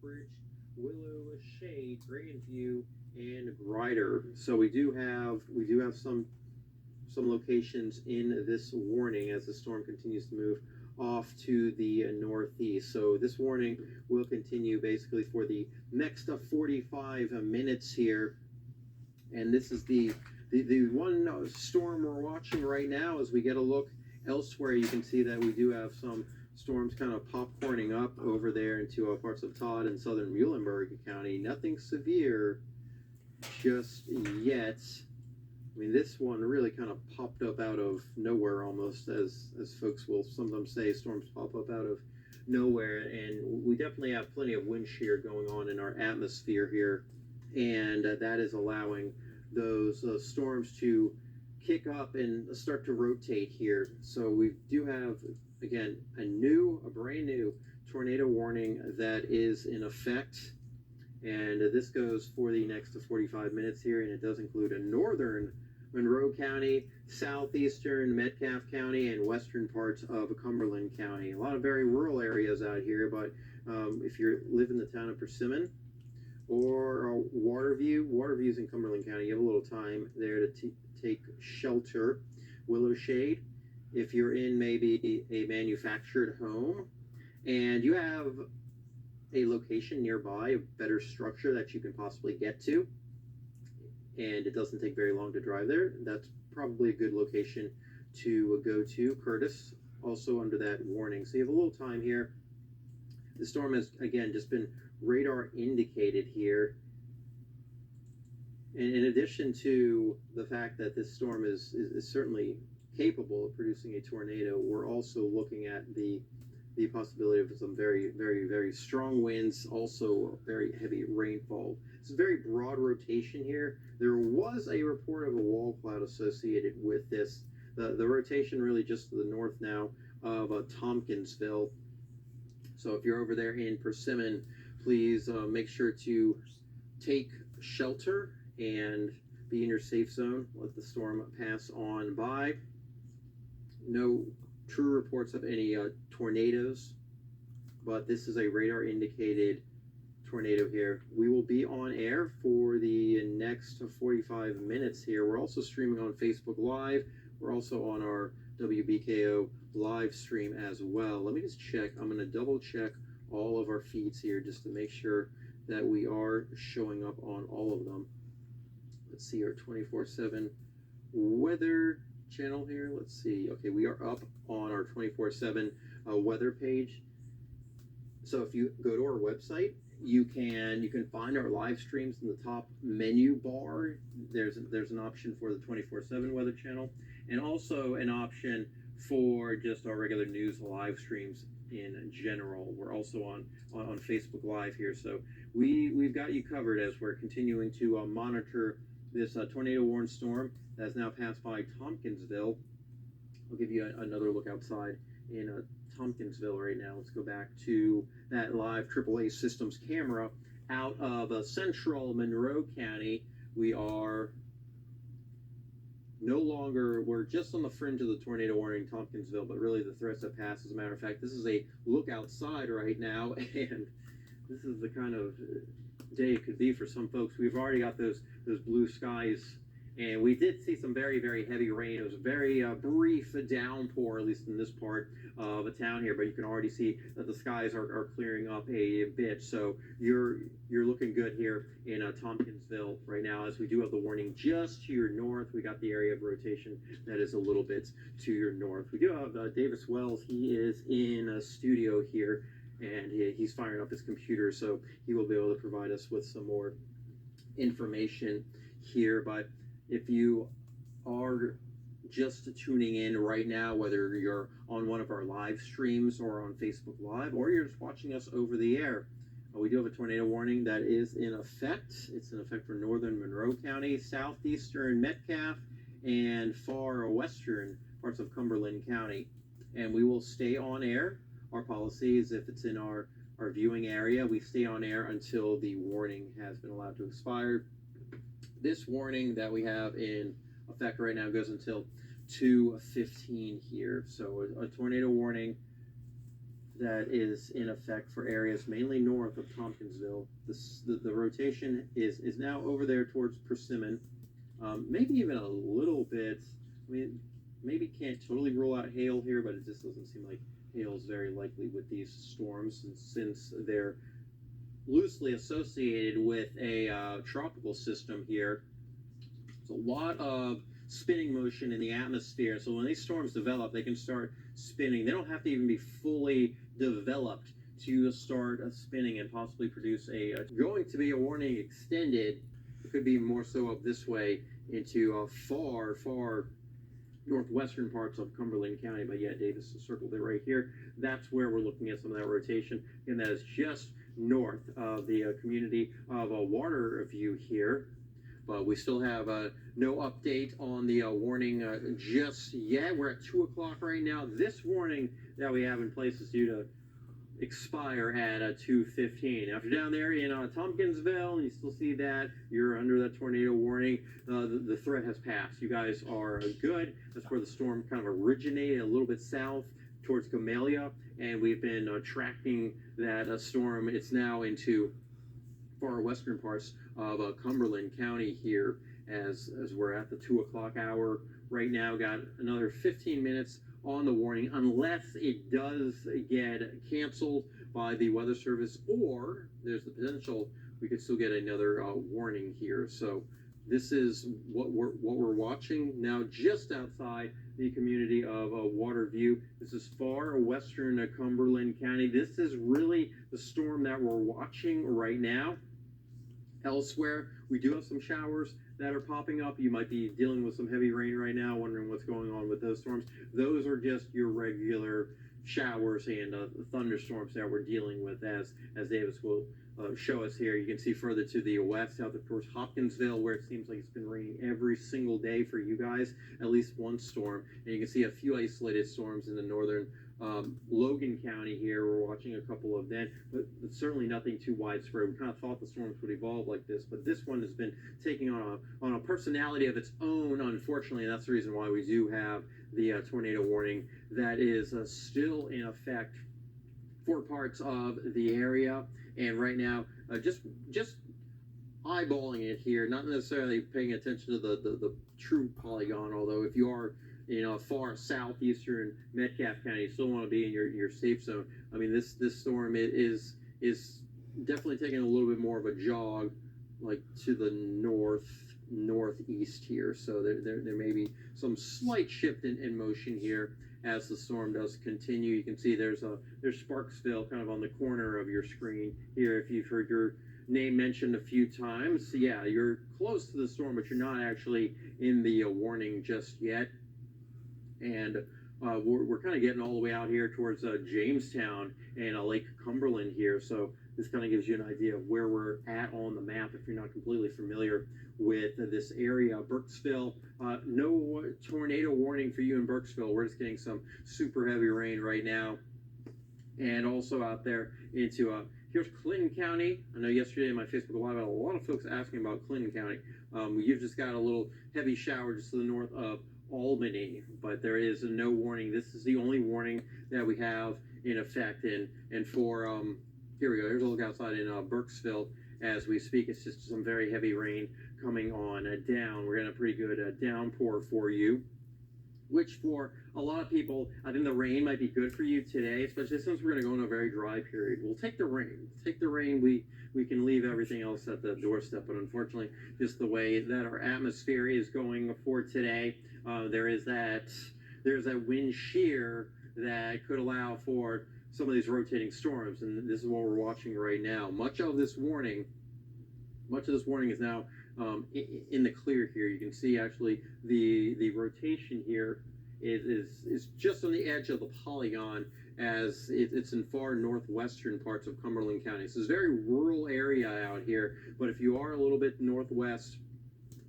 Bridge, Willow Shade, Grandview, and Grider. So we do have some locations in this warning as the storm continues to move off to the northeast. So this warning will continue basically for the next 45 minutes here. And this is the one storm we're watching right now. As we get a look elsewhere, you can see that we do have some storms kind of popcorning up over there into parts of Todd and southern Muhlenberg County. Nothing severe just yet. I mean, this one really kind of popped up out of nowhere almost, as folks will sometimes say, storms pop up out of nowhere. And we definitely have plenty of wind shear going on in our atmosphere here. And that is allowing those storms to kick up and start to rotate here. So we do have, again, a brand new tornado warning that is in effect. And this goes for the next 45 minutes here, and it does include a northern Monroe County, southeastern Metcalfe County, and western parts of Cumberland County. A lot of very rural areas out here, but if you live in the town of Persimmon or Waterview's in Cumberland County, you have a little time there to take shelter. Willow Shade, if you're in maybe a manufactured home and you have a location nearby, a better structure that you can possibly get to, and it doesn't take very long to drive there, that's probably a good location to go to. Curtis, also under that warning. So you have a little time here. The storm has, again, just been radar indicated here. And in addition to the fact that this storm is certainly capable of producing a tornado, we're also looking at the possibility of some very, very, very strong winds, also very heavy rainfall. It's a very broad rotation here. There was a report of a wall cloud associated with this. The rotation really just to the north now of Tompkinsville. So if you're over there in Persimmon, please make sure to take shelter and be in your safe zone. Let the storm pass on by. No true reports of any tornadoes, but this is a radar indicated tornado here. We will be on air for the next 45 minutes here. We're also streaming on Facebook Live. We're also on our WBKO live stream as well. Let me just check. I'm going to double check all of our feeds here just to make sure that we are showing up on all of them. Let's see our 24/7 weather channel here. Let's see. Okay, we are up on our 24/7 weather page. So if you go to our website, you can find our live streams in the top menu bar. There's an option for the 24/7 weather channel, and also an option for just our regular news live streams in general. We're also on Facebook Live here, so we've got you covered as we're continuing to monitor this tornado warned storm that has now passed by Tompkinsville. I'll give you another look outside in Tompkinsville right now. Let's go back to that live AAA systems camera out of central Monroe County. We are no longer, we're just on the fringe of the tornado warning in Tompkinsville, but really the threats have passed. As a matter of fact, this is a look outside right now, and this is the kind of day it could be for some folks. We've already got those blue skies, and we did see some very, very heavy rain. It was a very brief downpour, at least in this part of the town here, but you can already see that the skies are clearing up a bit. So you're looking good here in Tompkinsville right now, as we do have the warning just to your north. We got the area of rotation that is a little bit to your north. We do have Davis Wells. He is in a studio here, and he's firing up his computer, so he will be able to provide us with some more information here. But if you are just tuning in right now, whether you're on one of our live streams or on Facebook Live, or you're just watching us over the air, we do have a tornado warning that is in effect. It's in effect for northern Monroe County, southeastern Metcalfe, and far western parts of Cumberland County. And we will stay on air. Our policy is if it's in our viewing area, we stay on air until the warning has been allowed to expire. This warning that we have in effect right now goes until 2:15 here. So a tornado warning that is in effect for areas mainly north of Tompkinsville. The rotation is now over there towards Persimmon, maybe even a little bit. I mean, maybe can't totally rule out hail here, but it just doesn't seem like hail is very likely with these storms, since they're loosely associated with a tropical system here. There's a lot of spinning motion in the atmosphere, so when these storms develop, they can start spinning. They don't have to even be fully developed to start spinning and possibly produce going to be a warning extended. It could be more so up this way into far northwestern parts of Cumberland County, but yeah, Davis circled it right here. That's where we're looking at some of that rotation, and that is just north of the community of Waterview here. But we still have no update on the warning just yet. We're at 2 o'clock right now. This warning that we have in place is due to expire at 2:15. Now, if you're down there in Tompkinsville and you still see that you're under that tornado warning, the threat has passed. You guys are good. That's where the storm kind of originated, a little bit south towards Camellia, and we've been tracking that storm. It's now into far western parts of Cumberland County here as we're at the 2 o'clock hour right now. Got another 15 minutes on the warning, unless it does get canceled by the Weather Service, or there's the potential we could still get another warning here. So this is what we're watching now, just outside the community of Waterview. This is far western Cumberland County. This is really the storm that we're watching right now. Elsewhere, we do have some showers that are popping up. You might be dealing with some heavy rain right now, wondering what's going on with those storms. Those are just your regular showers and thunderstorms that we're dealing with, as Davis will show us here. You can see further to the west, out towards Hopkinsville, where it seems like it's been raining every single day for you guys, at least one storm. And you can see a few isolated storms in the northern Logan County here. We're watching a couple of them, but certainly nothing too widespread. We kind of thought the storms would evolve like this, but this one has been taking on a personality of its own, unfortunately, and that's the reason why we do have the tornado warning that is still in effect for parts of the area. And right now, just eyeballing it here, not necessarily paying attention to the true polygon, although if you are far southeastern Metcalfe County, you still want to be in your safe zone. I mean, this storm is definitely taking a little bit more of a jog, like to the northeast here. So there may be some slight shift in motion here as the storm does continue. You can see there's Sparksville kind of on the corner of your screen here. If you've heard your name mentioned a few times, yeah, you're close to the storm, but you're not actually in the warning just yet. And we're kind of getting all the way out here towards Jamestown and Lake Cumberland here. So this kind of gives you an idea of where we're at on the map if you're not completely familiar with this area. Burkesville, no tornado warning for you in Burkesville. We're just getting some super heavy rain right now. And also out there into here's Clinton County. I know yesterday in my Facebook Live, I had a lot of folks asking about Clinton County. You've just got a little heavy shower just to the north of Albany, but there is no warning. This is the only warning that we have in effect. And for here we go. Here's a look outside in Burkesville as we speak. It's just some very heavy rain coming on down. We're getting a pretty good downpour for you, which for a lot of people, I think the rain might be good for you today, especially since we're going to go in a very dry period. We'll take the rain. Take the rain. We can leave everything else at the doorstep, but unfortunately, just the way that our atmosphere is going for today, there's that wind shear that could allow for some of these rotating storms, and this is what we're watching right now. Much of this warning is now in the clear here. You can see actually the rotation here is just on the edge of the polygon, as it's in far northwestern parts of Cumberland County. So it's a very rural area out here, but if you are a little bit northwest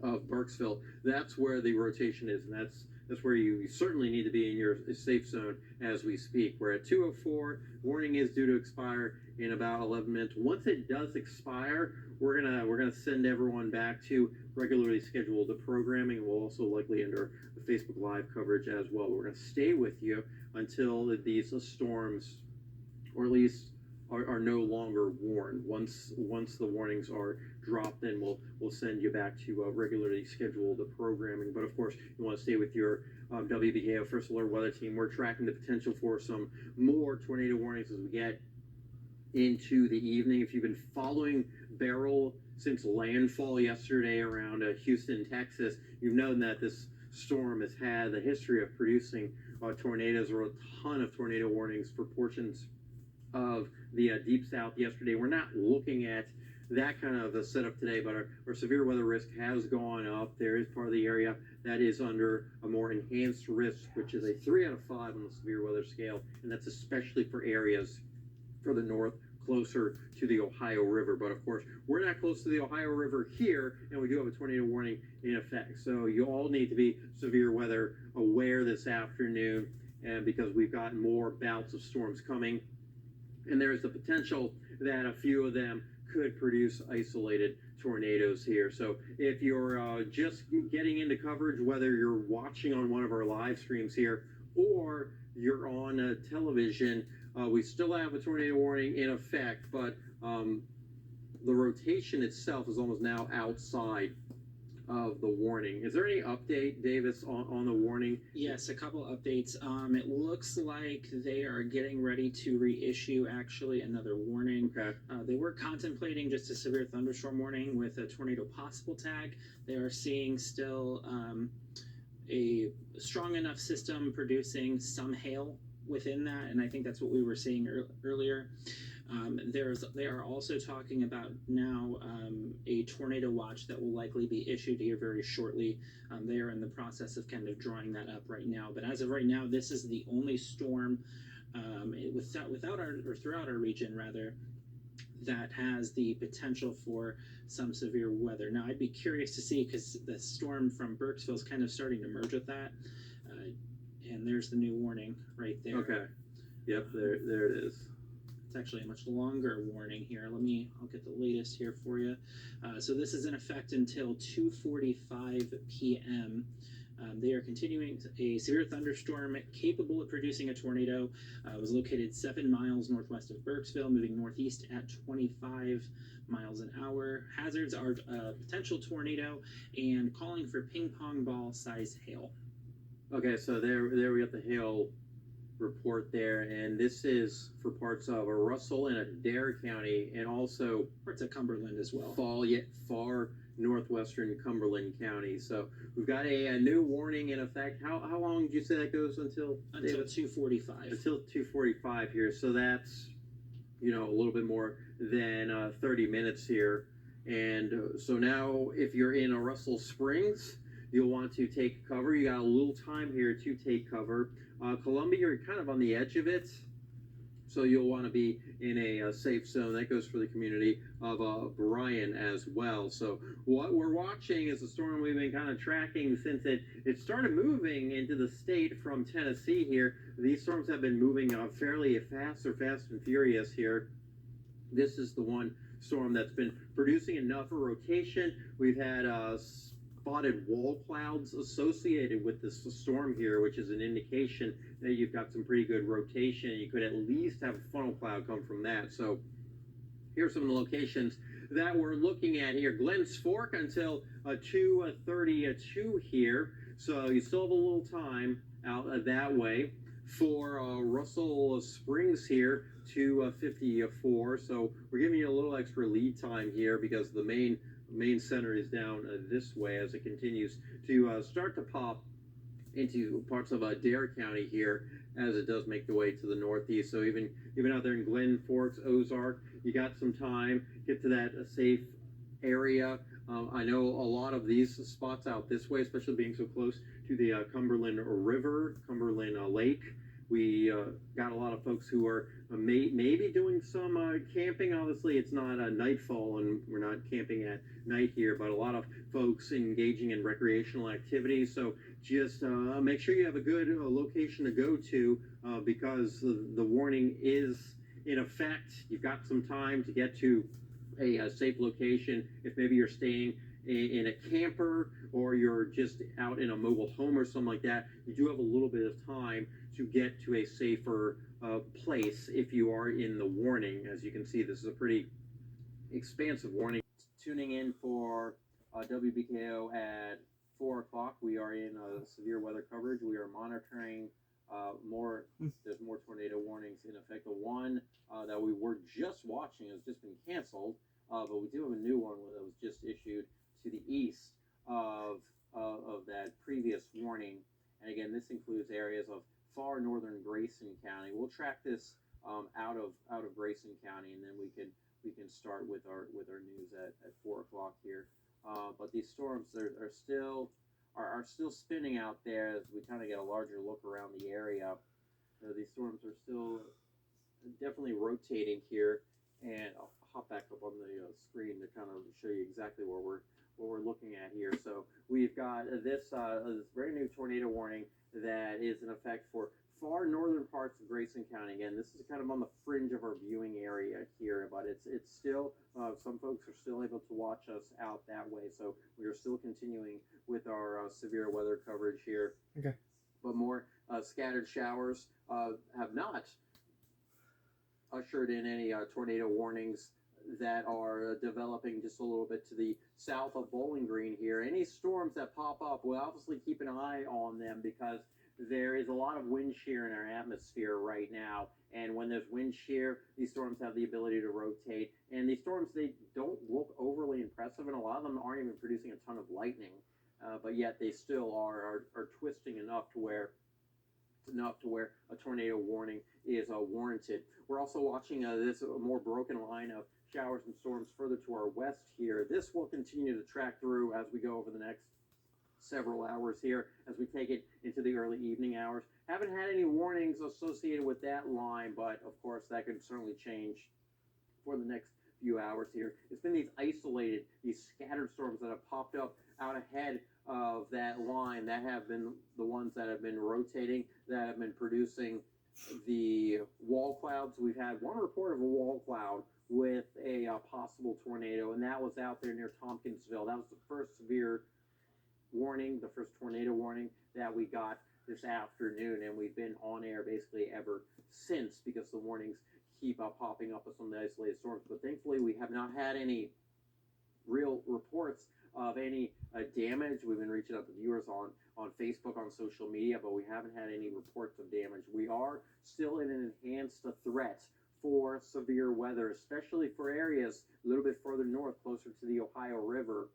of Burkesville, that's where the rotation is, and that's where you certainly need to be in your safe zone as we speak. We're at 2:04. Warning is due to expire in about 11 minutes. Once it does expire, we're gonna send everyone back to regularly scheduled programming. We'll also likely enter the Facebook Live coverage as well. We're gonna stay with you until these storms or at least are no longer warned. Once the warnings are dropped, then we'll send you back to regularly scheduled programming. But of course, you want to stay with your WBKO First Alert Weather Team. We're tracking the potential for some more tornado warnings as we get into the evening. If you've been following Beryl since landfall yesterday around Houston, Texas, you've known that this storm has had the history of producing tornadoes, or a ton of tornado warnings for portions of the deep south yesterday. We're not looking at that kind of a setup today, but our severe weather risk has gone up. There is part of the area that is under a more enhanced risk, which is a 3 out of 5 on the severe weather scale, and that's especially for areas further north, closer to the Ohio River. But of course, we're not close to the Ohio River here, and we do have a tornado warning in effect. So you all need to be severe weather aware this afternoon, and because we've got more bouts of storms coming, and there's the potential that a few of them could produce isolated tornadoes here. So if you're just getting into coverage, whether you're watching on one of our live streams here or you're on television, we still have a tornado warning in effect, but the rotation itself is almost now outside of the warning. Is there any update, Davis, on the warning? Yes, a couple updates. It looks like they are getting ready to reissue actually another warning. Okay. They were contemplating just a severe thunderstorm warning with a tornado possible tag. They are seeing still a strong enough system producing some hail within that, and I think that's what we were seeing earlier. They are also talking about now a tornado watch that will likely be issued here very shortly. They are in the process of kind of drawing that up right now. But as of right now, this is the only storm throughout our region rather, that has the potential for some severe weather. Now, I'd be curious to see, because the storm from Burkesville is kind of starting to merge with that. And there's the new warning right there. Okay. Yep, there it is. It's actually a much longer warning here. I'll get the latest here for you. So this is in effect until 2:45 p.m. They are continuing. A severe thunderstorm capable of producing a tornado was located 7 miles northwest of Burkesville, moving northeast at 25 miles an hour. Hazards are potential tornado and calling for ping pong ball size hail. Okay, so there we got the hail report there, and this is for parts of Russell and Adair County, and also parts of Cumberland as well. Far northwestern Cumberland County. So we've got a new warning in effect. How long did you say that goes until? Until 2:45. Until 2:45 here. So that's a little bit more than 30 minutes here. And so now, if you're in Russell Springs, you'll want to take cover. You got a little time here to take cover. Columbia, you're kind of on the edge of it, so you'll want to be in a safe zone. That goes for the community of Bryan as well. So what we're watching is a storm we've been kind of tracking since it started moving into the state from Tennessee here. These storms have been moving fairly fast and furious here. This is the one storm that's been producing enough rotation. We've had spotted wall clouds associated with this storm here, which is an indication that you've got some pretty good rotation. You could at least have a funnel cloud come from that. So here's some of the locations that we're looking at here. Glens Fork until 2:32 here. So you still have a little time out that way. For Russell Springs here, 2:54. So we're giving you a little extra lead time here because the main center is down this way as it continues to start to pop into parts of Adair County here as it does make the way to the northeast. So even out there in Glen Forks, Ozark, you got some time, get to that safe area. I know a lot of these spots out this way, especially being so close to the Cumberland River, Cumberland Lake. We got a lot of folks who are maybe doing some camping. Obviously, it's not nightfall, and we're not camping at night here, but a lot of folks engaging in recreational activities. So just make sure you have a good location to go to because the warning is in effect. You've got some time to get to a safe location. If maybe you're staying in a camper or you're just out in a mobile home or something like that, you do have a little bit of time to get to a safer place if you are in the warning. As you can see, this is a pretty expansive warning. Tuning in for WBKO at 4 o'clock. We are in severe weather coverage. We are monitoring more. There's more tornado warnings in effect. The one that we were just watching has just been canceled, but we do have a new one that was just issued to the east of that previous warning. And again, this includes areas of far northern Grayson County. We'll track this out of Grayson County, and then we can start with our news at 4 o'clock here. But these storms are still spinning out there as we kind of get a larger look around the area. These storms are still definitely rotating here, and I'll hop back up on the screen to kind of show you exactly what we're looking at here. So we've got this very new tornado warning that is in effect for far northern parts of Grayson County. Again, this is kind of on the fringe of our viewing area here, but it's still some folks are still able to watch us out that way. So we are still continuing with our severe weather coverage here. Okay. But more scattered showers have not ushered in any tornado warnings that are developing just a little bit to the south of Bowling Green here. Any storms that pop up, we'll obviously keep an eye on them because there is a lot of wind shear in our atmosphere right now. And when there's wind shear, these storms have the ability to rotate. And these storms, they don't look overly impressive, and a lot of them aren't even producing a ton of lightning. But yet they still are twisting enough to where a tornado warning is warranted. We're also watching this more broken line of showers and storms further to our west here. This will continue to track through as we go over the next several hours here as we take it into the early evening hours. Haven't had any warnings associated with that line, but of course that could certainly change for the next few hours here. It's been these scattered storms that have popped up out ahead of that line that have been the ones that have been rotating, that have been producing the wall clouds. We've had one report of a wall cloud with a possible tornado, and that was out there near Tompkinsville. That was the first severe warning, the first tornado warning that we got this afternoon, and we've been on air basically ever since because the warnings keep popping up with some of the isolated storms. But thankfully, we have not had any real reports of any damage. We've been reaching out to viewers on Facebook, on social media, but we haven't had any reports of damage. We are still in an enhanced threat for severe weather, especially for areas a little bit further north, closer to the Ohio River.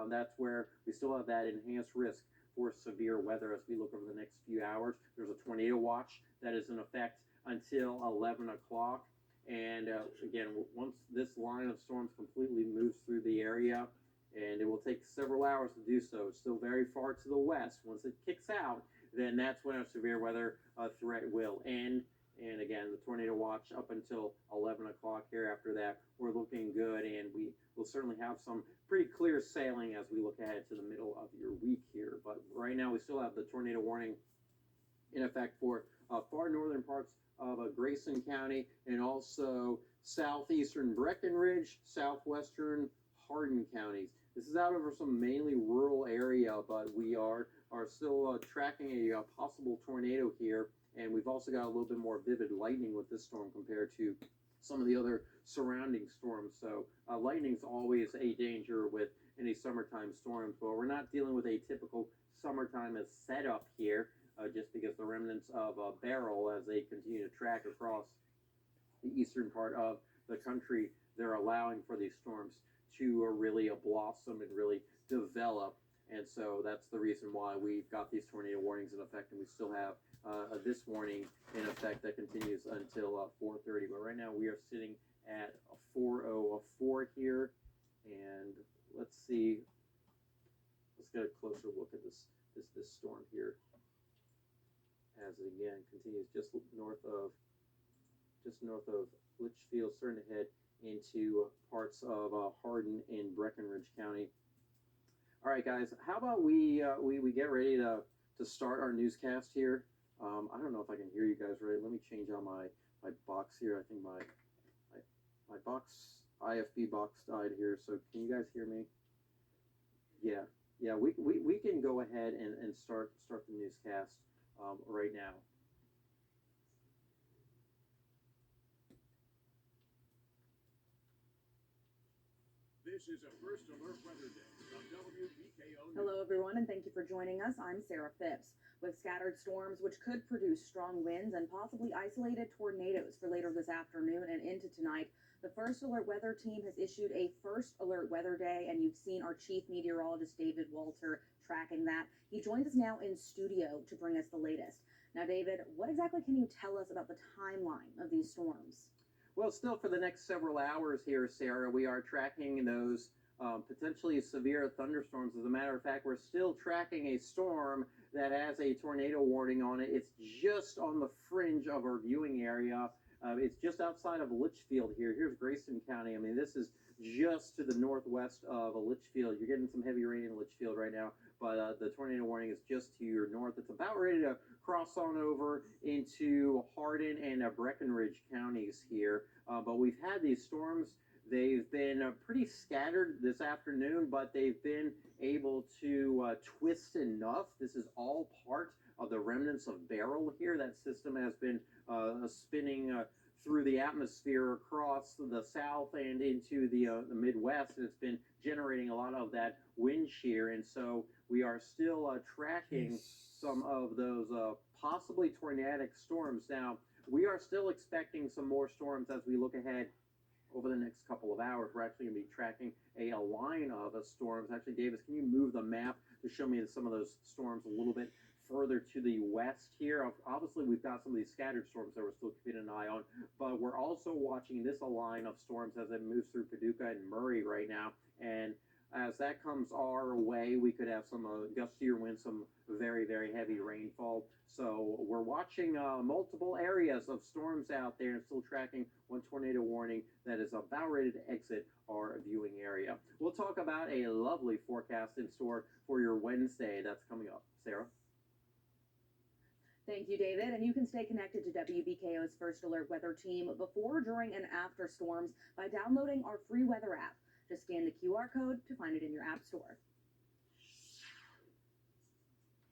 That's where we still have that enhanced risk for severe weather as we look over the next few hours. There's a tornado watch that is in effect until 11 o'clock. And again, once this line of storms completely moves through the area, and it will take several hours to do so, it's still very far to the west. Once it kicks out, then that's when our severe weather threat will end. And again, the tornado watch up until 11 o'clock here. After that, we're looking good, and we will certainly have some pretty clear sailing as we look ahead to the middle of your week here. But right now, we still have the tornado warning in effect for far northern parts of Grayson County, and also southeastern Breckenridge, southwestern Hardin counties. This is out over some mainly rural area, but we are still tracking a possible tornado here. And we've also got a little bit more vivid lightning with this storm compared to some of the other surrounding storms. So lightning's always a danger with any summertime storms. But we're not dealing with a typical summertime as setup here, just because the remnants of Beryl, as they continue to track across the eastern part of the country, they're allowing for these storms to really blossom and really develop. And so that's the reason why we've got these tornado warnings in effect, and we still have this warning in effect that continues until 4:30. But right now we are sitting at a 4:04 here, and let's see. Let's get a closer look at this storm here as it again continues just north of Litchfield, starting to head into parts of Hardin and Breckenridge County. All right, guys, how about we get ready to start our newscast here? I don't know if I can hear you guys right. Let me change on my box here. I think my box, IFB box died here. So can you guys hear me? Yeah, we can go ahead and start the newscast right now. This is a First Alert Weather Day from WBKO News. Hello, everyone, and thank you for joining us. I'm Sarah Phipps. With scattered storms, which could produce strong winds and possibly isolated tornadoes for later this afternoon and into tonight, the First Alert Weather Team has issued a First Alert Weather Day, and you've seen our chief meteorologist, David Walter, tracking that. He joins us now in studio to bring us the latest. Now, David, what exactly can you tell us about the timeline of these storms? Well, still for the next several hours here, Sarah, we are tracking those potentially severe thunderstorms. As a matter of fact, we're still tracking a storm that has a tornado warning on it. It's just on the fringe of our viewing area. It's just outside of Litchfield here. Here's Grayson County. I mean, this is just to the northwest of Litchfield. You're getting some heavy rain in Litchfield right now, but the tornado warning is just to your north. It's about ready to cross on over into Hardin and Breckenridge counties here. But we've had these storms. They've been pretty scattered this afternoon, but they've been able to twist enough. This is all part of the remnants of Beryl here. That system has been spinning through the atmosphere across the south and into the Midwest. It's been generating a lot of that wind shear, and so we are still tracking some of those possibly tornadic storms. Now, we are still expecting some more storms as we look ahead over the next couple of hours. We're actually going to be tracking a line of storms. Actually, Davis, can you move the map to show me some of those storms a little bit further to the west here? Obviously, we've got some of these scattered storms that we're still keeping an eye on, but we're also watching this line of storms as it moves through Paducah and Murray right now. And as that comes our way, we could have some gustier winds, some very, very heavy rainfall. So we're watching multiple areas of storms out there and still tracking one tornado warning that is about ready to exit our viewing area. We'll talk about a lovely forecast in store for your Wednesday that's coming up. Sarah? Thank you, David. And you can stay connected to WBKO's First Alert Weather Team before, during, and after storms by downloading our free weather app. Just scan the QR code to find it in your app store.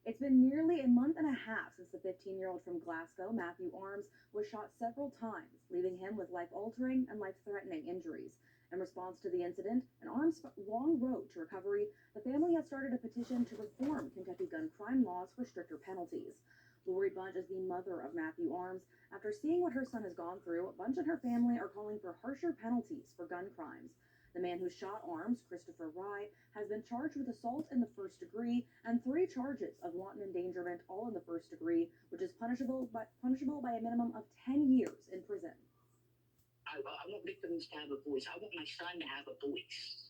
It's been nearly a month and a half since the 15-year-old from Glasgow, Matthew Arms, was shot several times, leaving him with life-altering and life-threatening injuries. In response to the incident and Arms' long road to recovery, the family has started a petition to reform Kentucky gun crime laws for stricter penalties. Lori Bunch is the mother of Matthew Arms. After seeing what her son has gone through, Bunch and her family are calling for harsher penalties for gun crimes. The man who shot Arms, Christopher Rye, has been charged with assault in the first degree and 3 charges of wanton endangerment, all in the first degree, which is punishable by a minimum of 10 years in prison. I want victims to have a voice. I want my son to have a voice.